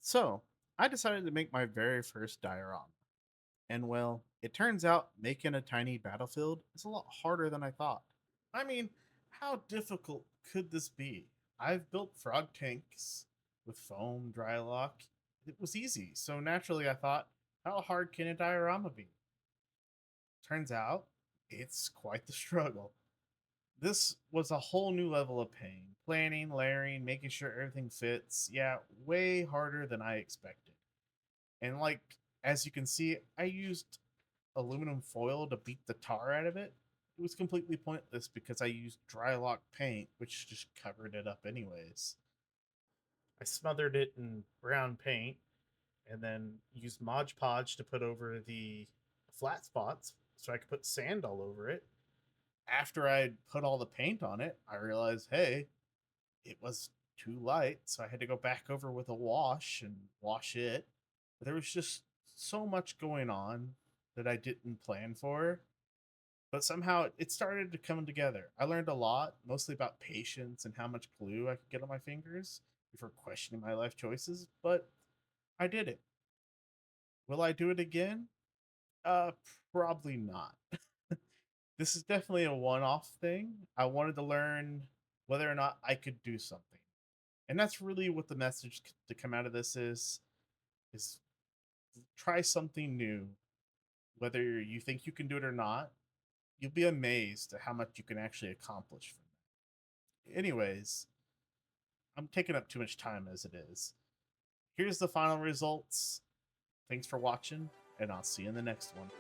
So, I decided to make my very first diorama. And well, it turns out making a tiny battlefield is a lot harder than I thought. I mean, how difficult could this be? I've built frog tanks with foam, dry lock. It was easy, so naturally I thought, how hard can a diorama be? Turns out, it's quite the struggle. This was a whole new level of pain. Planning, layering, making sure everything fits. Yeah, way harder than I expected. And as you can see, I used aluminum foil to beat the tar out of it. It was completely pointless because I used dry lock paint, which just covered it up anyways. I smothered it in brown paint and then used Mod Podge to put over the flat spots so I could put sand all over it. After I put all the paint on it, I realized, hey, it was too light, so I had to go back over with a wash and wash it. But there was just so much going on that I didn't plan for, but somehow it started to come together. I learned a lot, mostly about patience and how much glue I could get on my fingers before questioning my life choices, but I did it. Will I do it again? Uh, Probably not. This is definitely a one-off thing. I wanted to learn whether or not I could do something. And that's really what the message to come out of this is try something new, whether you think you can do it or not. You'll be amazed at how much you can actually accomplish from that. Anyways, I'm taking up too much time as it is. Here's the final results. Thanks for watching, and I'll see you in the next one.